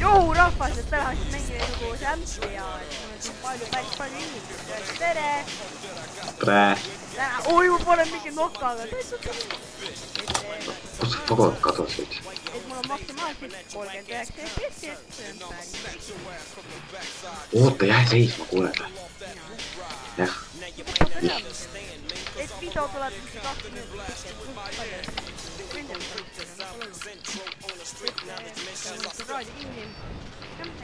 Joo, rahvas, et täna siis mängime nagu sämpi ja et mul on päris palju inimesi. Tere! Tere! Täna, oi, ma panen mingi nokaga. Kus sa pagad kadusid? Et mul on maksimaalselt 39 FPS-i, et see on päris. Oota, jää seisma, kuuled? Jah. Et video tuleb 2 minutit.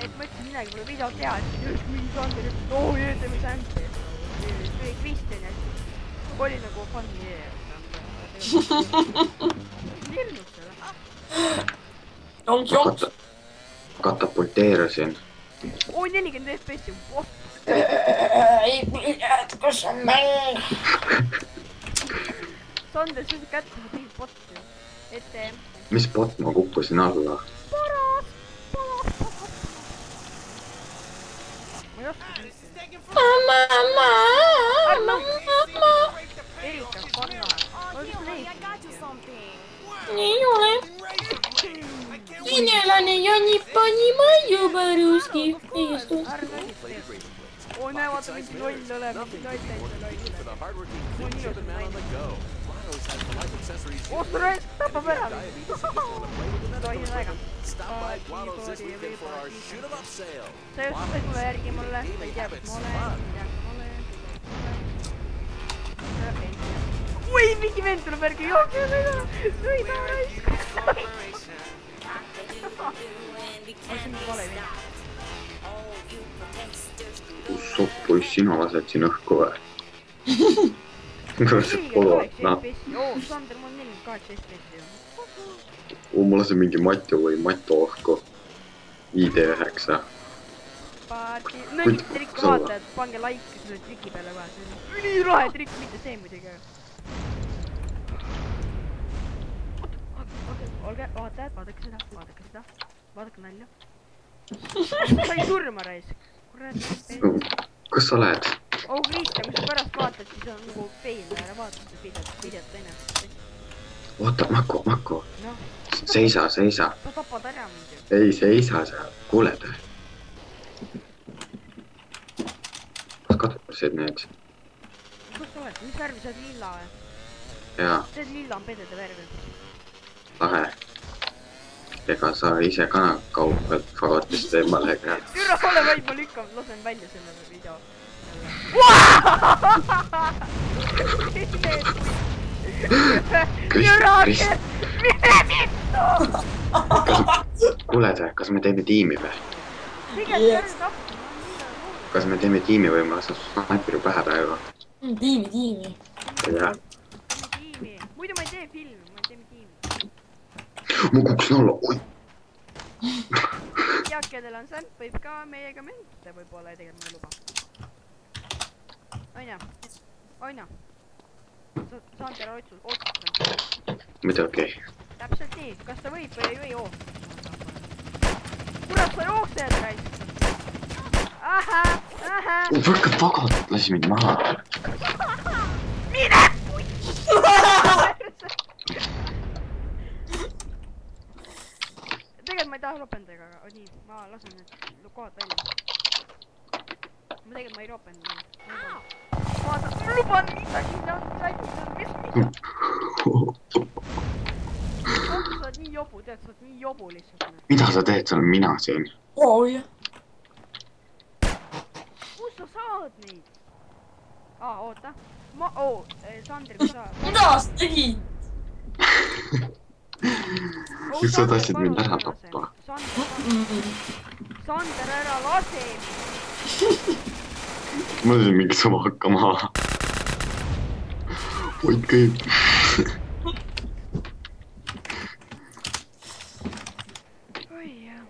Et ma ütlesin midagi, mulle video teha, et just mingi Sander ütles, et oo, teeme sämpi. Tuli Kristjan ja siis oli nagu funny hirmus selle. Katapulteerusin. Oi, 40 FPS-i. Ei, kus on mäng? Sander, sa kätte, sa tegid botti. Et... Mis bot ma kukkusin alla? Paras! Ma ei oska seda. Eritav panna. Не ole. Venelane ja nii понимаю по-русски. Oi, näe, vaata, mingi loll ole, mingi loll täitsa loll. Ostra eest tapab ära. Tohin väga. Sa just said mulle järgi mulle. Sa ei tea, kus ma olen. Ui, mingi vend tuleb järgi. Joogi, sõida raisk. See on mingi vale vend. Soppuis, sina lased siin õhku või? Kas see pole? Oo, Sander, mul on 48 FPS. Ma lasen mingi Matu või Matu õhku. ID9. No nii trikk vaatajad, pange like selle triki peale ka. See on ülilahe trikk, mitte see muidugi. Olge, vaatajad, vaadake seda. Vaadake nalja. Sai surma raisk. Kus sa oled? Oh, Kristjan, kui sa pärast vaatad, siis on nagu peil ära vaatad videot teine. Oota, Mako. No. Seisa. Sa tapad ära muidu. Ei, seisa sa. Kuuled? Kas katsusid need? Kus sa oled? Mis värvi? Sa oled lilla või? Jaa. See lilla on pedede värvi. Lahe. Ega sa ise ka kaugelt fagotist eemale ka. Türa, ole vaid, ma lasen välja selle video. Kristjan! Mine vittu! Kuuled, kas me teeme tiimi või? Kas me teeme tiimi või ma lasen snaipiru pähe praegu? Tiimi. Jah. Muidu ma ei tee filmi, ma teeme tiimi. Ma kukkusin alla, oi! Ja, kellel on sämp, võib ka meiega mängida võib-olla ja tegelikult ma ei luba. Aina. Sander otsustan. Muidugi. Täpselt nii, kas ta võib või ei või kurat, sa jooksed, raisk. Ahah. Võrka fagad, lasi mind maha. Mine! Tegelikult ma ei taha ropendega, aga nii, ma lasen need kohad välja. Ma ei ropenda. Vaata, ma luban midagi, sa oled nii jobu, tead, sa oled nii jobu lihtsalt. Mida sa teed, see olen mina siin. Oi. Kus sa saad neid? Oota. Sander, kui sa... Mida sa tegid? Kus sa tahtsid mind ära tappa? Sander, ära lase! Ma lasin mingi sõvaka maha. Hoidke. Oi jah.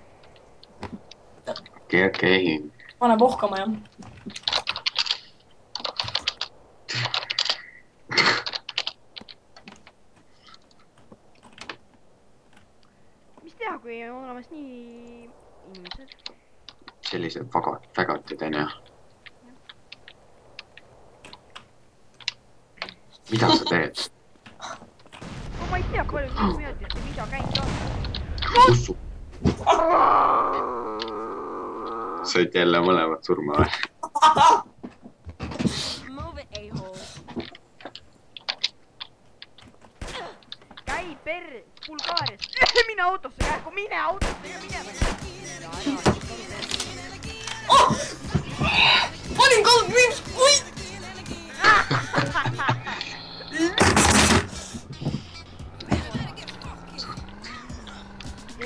Okei. Pane pohkama, jah. Mis teha, kui on olemas nii inimesed? Sellised vägatid, on jah. Mida sa teed? Ma ei tea, palju minutit see video käinud on. Kussu. said jälle mõlemad surma või? Move it, a-hole. Käi perre, Bulgaarias. Mine autosse, käiku, mine autosse ja mine. Panin kalkviips, kui!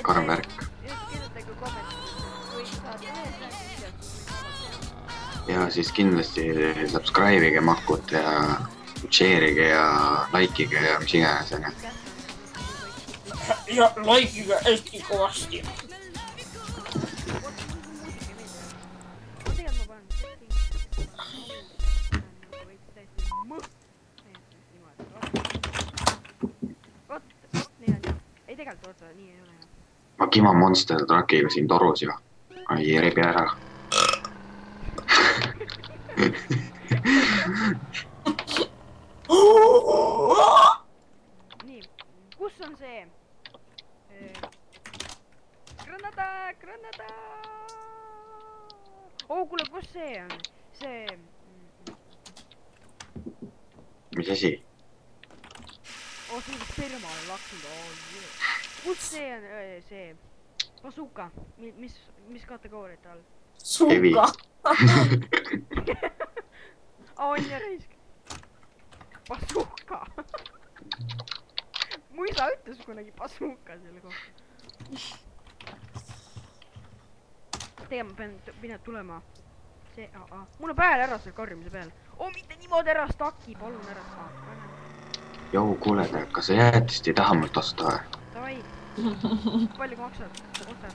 Karm värk. Kirjutage kommentaarides, kui saate veel Ja siis kindlasti subscribe'ige Makut ja share'ige ja like'ige ja mis iganes onju. Ja like'iga hästi kõvasti. tegelikult oota, nii ei ole enam. Ma kiman Monster Truckiga siin torus ju. Ai, rebi ära. Nii, kus on see? Granada! Kuule, kus see on? See... Mis asi? See on sperma on laksunud, kus see on, see... Bazooka, mis kategooriat all? Suuka! On ja raisk. Bazooka! Mu isa ütles kunagi bazooka selle kohta. Tegelikult ma pean tulema. See, mul on pääl ära selle karjumise peal. Mitte niimoodi ära staki, palun ära staki. Jou, kuule, kas sa jäätist ei taha mult osta või? Davai. Palju maksad?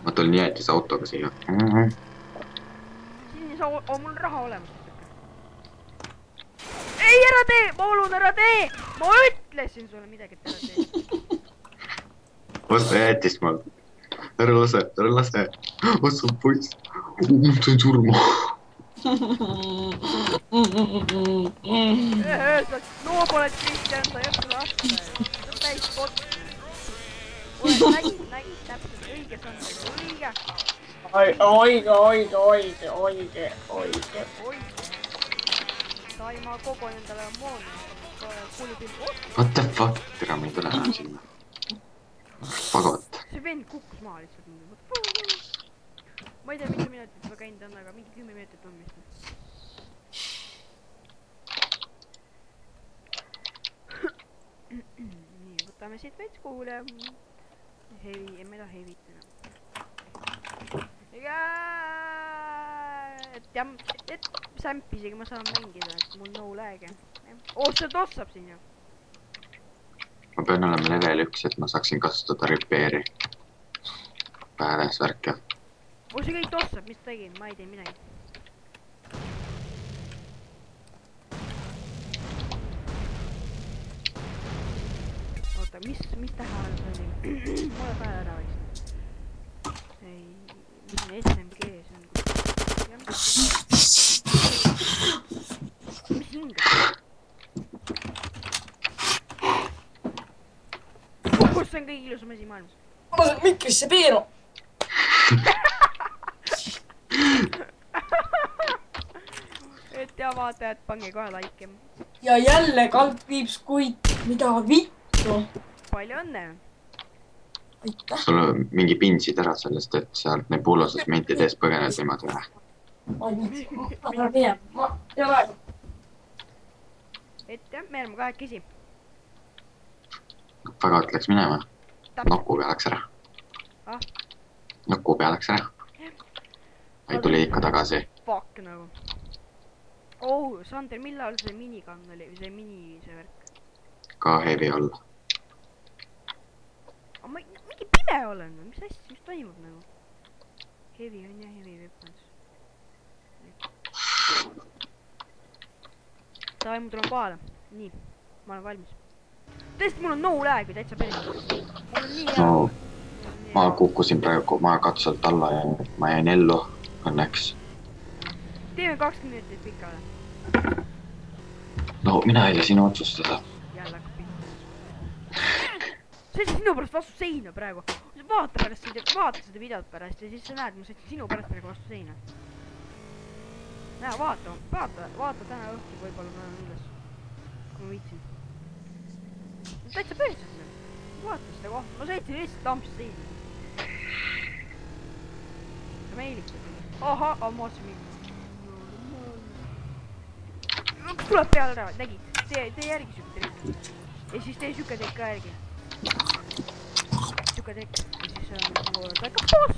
Ma tulin jäätis autoga siia. Siin ei saa, mul raha olemas. Ei, ära tee! Palun, ära tee! Ma ütlesin sulle midagi, et ära tee. Osta jäätist mul. Ära lase. Osta poiss. Ma sain surma. Noo poled Kristjan, sa ei õppi lasta. Sa täis pot. Nägid täpselt õige Sander, õige. Oige. Sai ma kogun endale mooni. Kuulipilgu. What the fuck? Tere, ma ei tule enam sinna. Pagot. See vend kukkus maha lihtsalt. Ma ei tea, mitu minutit ma käinud on, aga mingi 10 minutit on vist. Nii, võtame siit veits kuule. Hevi, ma ei taha hevit enam. Et sämpisega ma saan mängida, et mul no lag. See tossab siin ju. Ma pean olema level 1, et ma saaksin kasutada repair'i. Pääles värk. See kõik tossab, mis tegin, ma ei tee midagi. Oota, mis tähe all see oli? Mulle päev ära võiks. Ei, mis on SMG, see on... Mis hingab? Kus on kõige ilusam asi maailmas? Ma saan mikrisse piiru. Et ja vaatajad, pange kohe like. Ja jälle kalkviips, kuid mida vittu. Palju õnne. Aitäh. Sul on mingi pinsid ära sellest, et sealt nebuloses mentide ees põgened niimoodi või? Ma tahan minema. Ma ei ole aega. Et jah, me oleme kahekesi. Pagat läks minema. Nokku pea läks ära. Nokku pea läks ära. Ei tuli ikka tagasi. Fuck nagu. Sander, millal see minigun oli? Või see värk? Ka heavy olla. Ma mingi pime olen. Mis asja, mis toimub nagu? Heavy on jah, heavy weapons. Davai, ma tulen kohale. Nii, ma olen valmis. Tõesti, mul on no lag või täitsa päris. Mul on nii hea. No, ma kukkusin praegu maakatselt alla ja ma jäin ellu õnneks. Teeme 20 minutit pikale. No, mina ei tea sinu otsustada. Jälle hakkab pikk. See on sinu pärast vastu seina praegu. Vaata seda videot pärast ja siis sa näed, ma sõitsin sinu pärast praegu vastu seina. näe, vaata täna õhtul võib-olla ma olen üles. Kui ma viitsin. Täitsa perses. Vaata seda kohta. Ma sõitsin lihtsalt lampsist seisma. See meelitab. Aha, ammaasi mingi. Tuleb peale ära, nägid. Tee järgi süke tekk. Ja siis tee süke tekk ka järgi. Süke tekk. Ja siis on väike boss.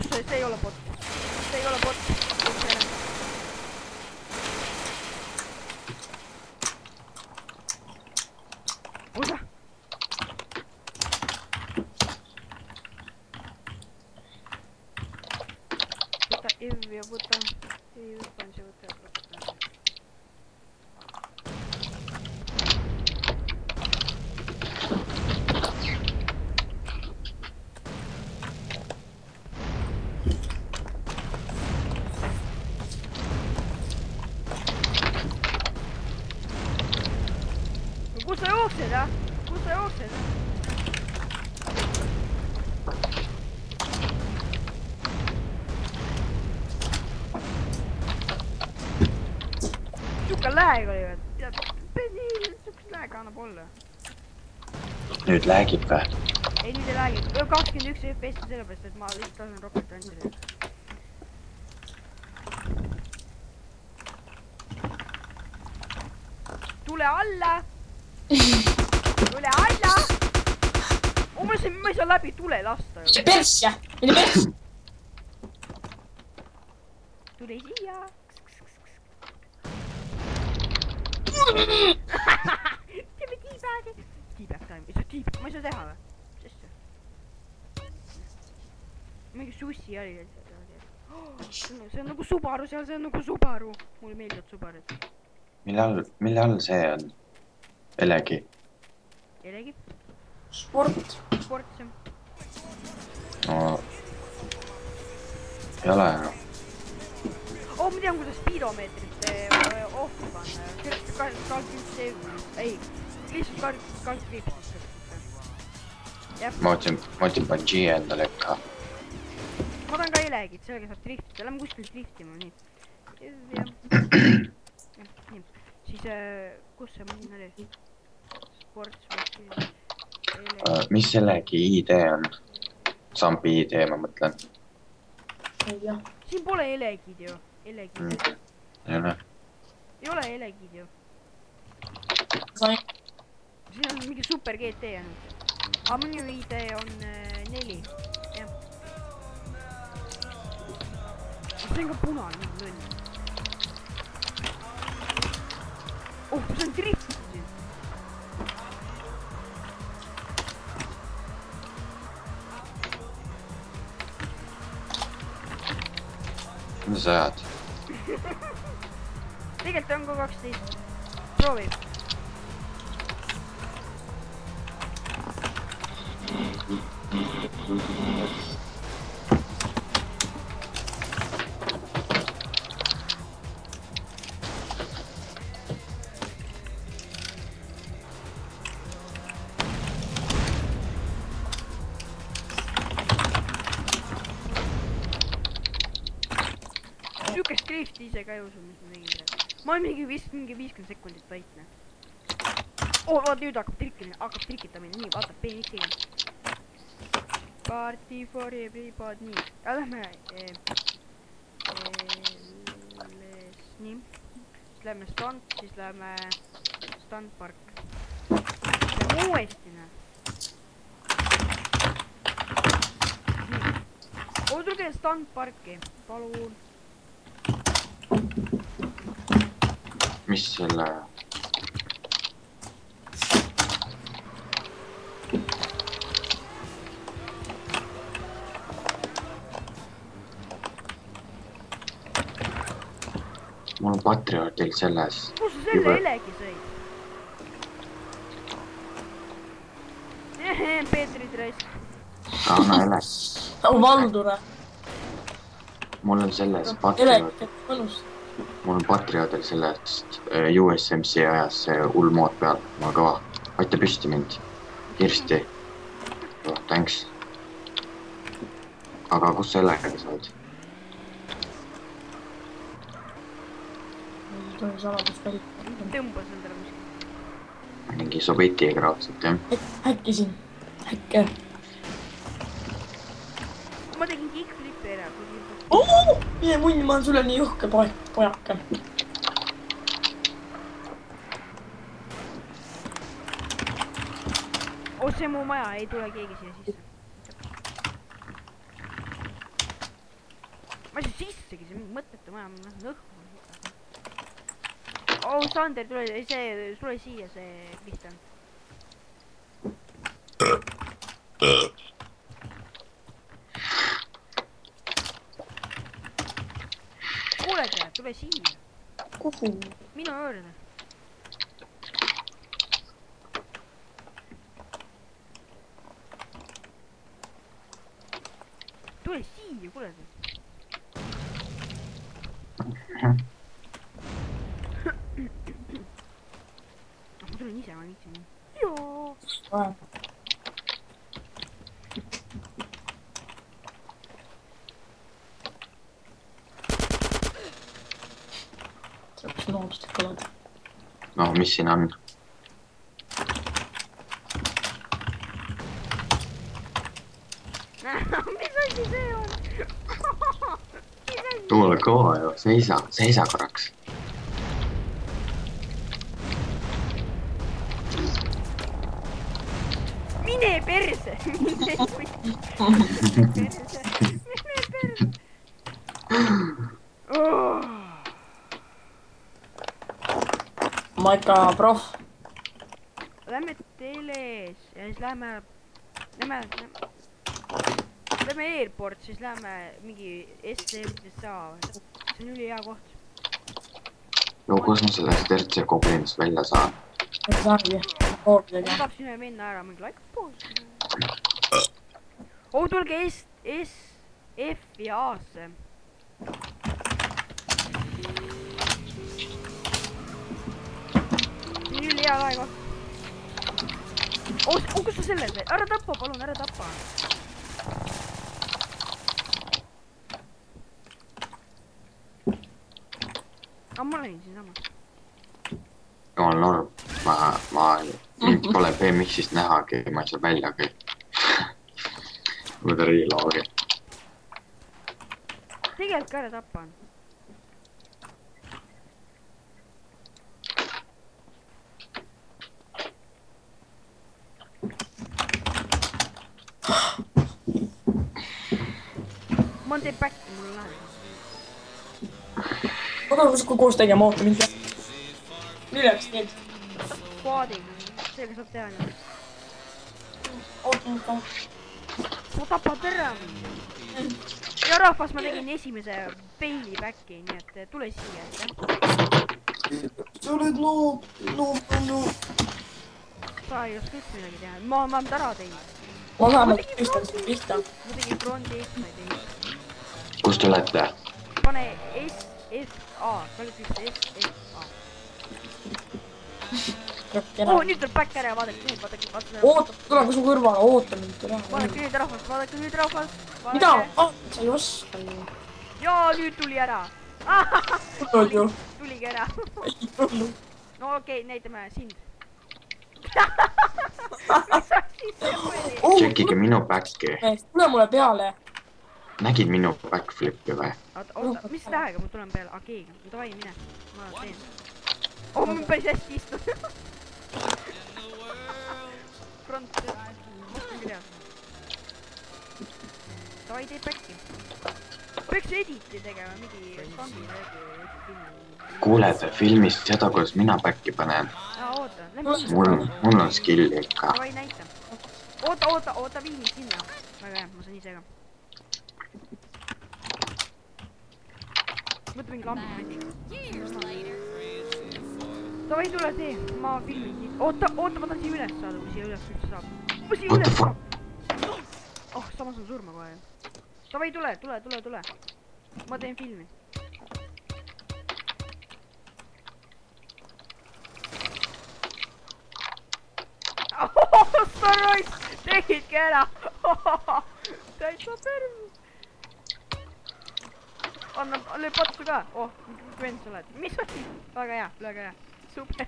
See ei ole bot. See ei ole bot. Osa. Võta Ev ja võta. Ei võtan see võtta. Kus sa jooksed, jah? Kus sa jooksed? Suka lääg oli veel. Sukast lääg annab olla. Nüüd läägib või? Ei, nüüd ei läägi. 21 FPS sellepärast, et ma lihtsalt lasen Rocket Rangerile. Tule alla! Tule alla! Ma ei saa läbi tule lasta. Persja! Mine pers! Tule siia! Teeme tiibäägi! Tiibääg time. Ma ei saa teha või? Sest see? Mingi sussi oli. See on nagu Subaru seal, see on nagu Subaru. Mulle meeldivad Subarid. Mille all see on? Elegi? Elegi? Sport. Sport see. No... Ei ole enam. Oh, ma tean, kuidas speedomeetrit ohtu panna. Ei, lihtsalt kalkriipsist. Ma otsin Bungie endale ikka. Ma tahan ka Elegit, sellega saab driftida. Lähme kuskilt driftima, nii. Nii. Siis, kus see mõni oli? Sports või... Mis Elegi ID on? Zambi ID, ma mõtlen. Siin pole Elegid ju. Elegid. Ei ole. Ei ole Elegid ju. Siin on mingi super GT on. Aga minu ID on 4. Jah. See on ka punane, mingi lõnn. Oh, see on drift siin. Mida sa ajad? Tegelikult on ka 12. Proovi. Sükest drifti ise ka ei usu, mis ma tegin praegu. Ma olen mingi 50 sekundit väitne. Oh, vaat nüüd hakkab trikitamine. Nii, vaata, PNX-iga. Party for everybody. Nii, ja lähme... Nii. Siis lähme stunt, siis lähme... Stunt park. Lähme uuesti, näe. Nii. Oh, tulge stunt parki. Palun. Mis selle... Mul on Patriotil selles... Kus sa selle Elegi sõid? Peetrit raisk. Anna Elegi. Valdure. Mul on selles Elegi, mõnus. Mul on Patriotil sellest USMC ajas see hull mood peal. Ma kõva. Aita püsti mind. Kirsti. Thanks. aga kus sellega saad? ei tohi saladust välja. tõmbas endale kuskil. mingi sobetiga raudselt, jah? Häkkisin. Häkker. ma tegin kickflipi ära. mine munn, ma olen sulle nii uhke pojake. oh, see mu maja, ei tule keegi siia sisse. ma ei saa sissegi, see mingi mõttetu maja, ma lähen õhku. oh, Sander, tule siia, see Kristjan. kuuled, tule siia. Kuhu? minu juurde. tule siia, kuule. ma tulen ise, ma viitsin. joo. see loomstik kõlab. no mis siin on? mis asi see on? tule kõva ju, seisa korraks. mine perse, mine perse. Oh. Maika proff. Lähme teles ja siis lähme airport, siis lähme mingi STSA. see on ülihea koht. no kus ma sellest RC Goblinist välja saan? ei saagi. ma tahaksin ühe minna ära mingi laikpool. oh, tulge F ja A-sse. see on ülihea laekoht. oh, kus sa selle teed? ära tapa, palun, ära tapa. ma olin siinsamas. jumal norm, mind pole BMX-ist nähagi, ma ei saa väljagi. kui ta riiloogi. tegelikult ka ära tapan. ma teen back'i, mul on lähedal. aga kui koos tegema, oota mind. milleks need? Quadiga, seega saab teha nüüd. oota mind ka. sa tapad ära. ja rahvas, ma tegin esimese peili back'i, nii et tule siia, jah. sa oled noob. sa ei oska üldse midagi teha, ma olen ära teinud. ma vähemalt pistan sind pihta. ma tegin bronzi eest, ma ei teinud. kust te olete? pane SFA, kvaliteet SFA. oh, nüüd tuleb back ära ja vaadake nüüd, vaadake. oota, tule ka su kõrvale, oota mind. vaadake nüüd rahvas, vaadake nüüd rahvas. mida? sa ei oska ju. jaa, nüüd tuli ära. tuligi ära. no okei, näitame sind. mis asi see oli? tšekkige minu back'i. tule mulle peale. nägid minu backflipi või? oota, mis tähega ma tulen peale? keegi, davai, mine. ma teen. oh, ma päris hästi istun. front, mõtlen küll jah. davai, tee back'i. peaks editi tegema, mingi standi läbi. kuule, te filmis seda, kuidas mina back'i panen. oota, mul on skill'i ikka. davai, näita. oota, vii mind sinna. väga hea, ma saan ise ka. võta mingi lambi. davai, tule tee, ma filmin siit. oota, ma tahan siia üles saada, kui siia üles üldse saab. ma siia üles saab. oh, samas on surma kohe. davai, tule. ma teen filmi. sa roiss, tegidki ära. täitsa perv. anna, löö patsu ka. Oh, kui vend sa oled. mis asi? väga hea. Super.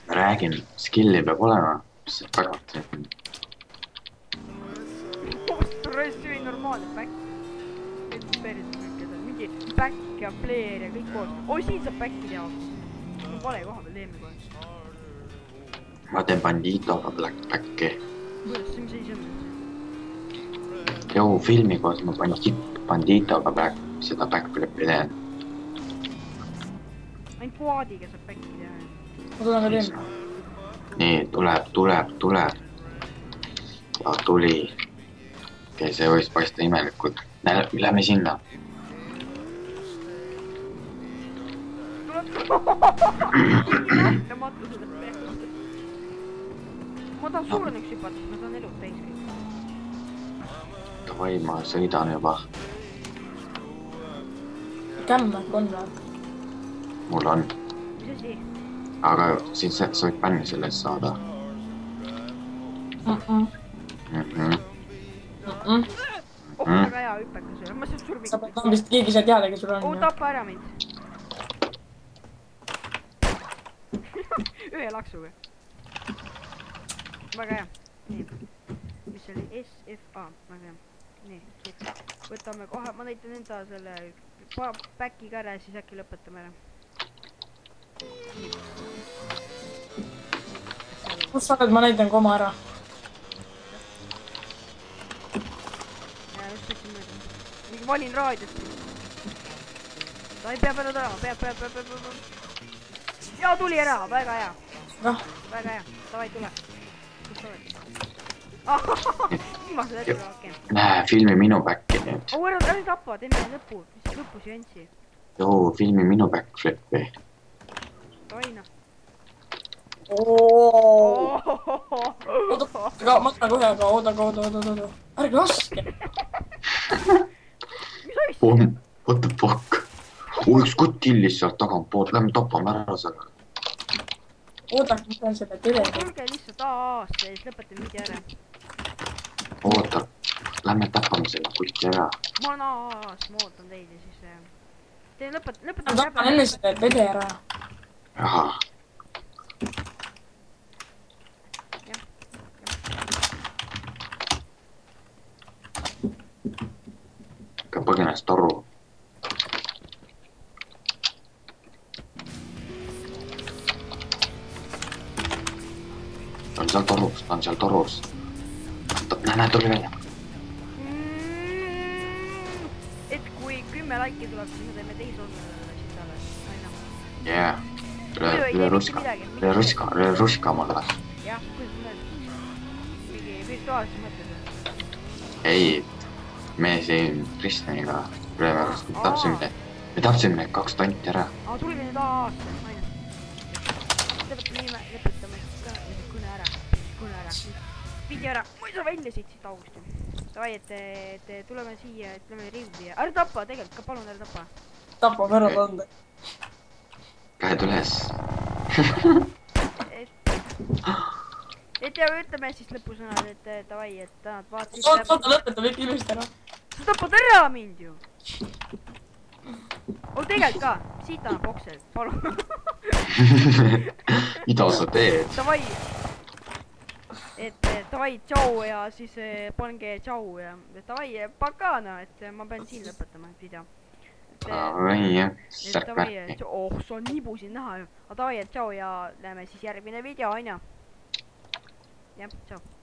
ma räägin, skill'i peab olema. mis see tagant on? see oli normaalne back. mingi back ja player ja kõik koos. oi, siin saab back'i teha. vale koha peal teeme kohe. ma teen Banditoga Blackbacki. kuidas see, mis asi on? Joo, filmi koos ma Banditoga seda backflipi teen. ainult quadiga saab back'i teha. ma tulen ka teema. nii, tuleb. ja tuli. okei, see võis paista imelikult. Lähme sinna. ma tahan suureneks hüpata, siis ma saan elud täis kõik. Davai, ma sõidan juba. Kämmek on või? mul on. mis asi? aga siis sa võid bänni selle eest saada. oh, väga hea hüpekas. ma sain surmi. sa pead lambist, keegi sa teada, kes sul on. oh, tapa ära mind. ühe laksuga. väga hea. nii. mis see oli? SFA. väga hea. nii. võtame kohe, ma näitan enda selle back'i ka ära ja siis äkki lõpetame ära. kus sa oled, ma näitan ka oma ära. valin raadiot. ta ei pea peale tulema, peab. ja tuli ära, väga hea. väga hea, davai tule. kus sa oled? viimased hetkel okei. näe, filmi minu back'i nüüd. oh, ära tapa, teeme lõpu seanssi. Joo, filmi minu backflipi. davai noh. oota, ma tulen kohe, aga oota. ärge laske. What the fuck? üks kutt killis sealt tagantpoolt, lähme tapame ära selle. oodake, ma pean selle telega. tulge lihtsalt AA-sse ja siis lõpetame video ära. oota, lähme tapame selle kutti ära. ma olen AA-s, ma ootan teid ja siis lõpetame. ma tapan enne selle tede ära. ahah. ikka põgenes toru. ta on seal torus. näe, tuli välja. et kui 10 laiki tuleb, siis me teeme teise osa sitale. jaa. üle ruska mulle. jah, kuidas sa mõtled? mingi virtuaalses mõttes. ei, me siin Kristjaniga me tapsime need 2 tonti ära. tulge nüüd AA-sse, aina. lõpetame kõne ära. video ära, ma ei saa välja siit august. davai, et tuleme siia, tuleme rivi ja ära tapa tegelikult ka, palun ära tapa. tapame ära tanda. käed üles. et ja ütleme siis lõpusõnad, et davai, et tänad vaatasid. oota, lõpetame ikka ilusti ära. sa tapad ära mind ju. oh, tegelikult ka, siit annab oksel, palun. mida sa teed? davai. et davai, tšau ja siis pange tšau ja davai, pakana, et ma pean siin lõpetama video. jah, oh, see on nibu siin näha ju. aga davai, et tšau ja lähme siis järgmine video, onju. jah, tšau.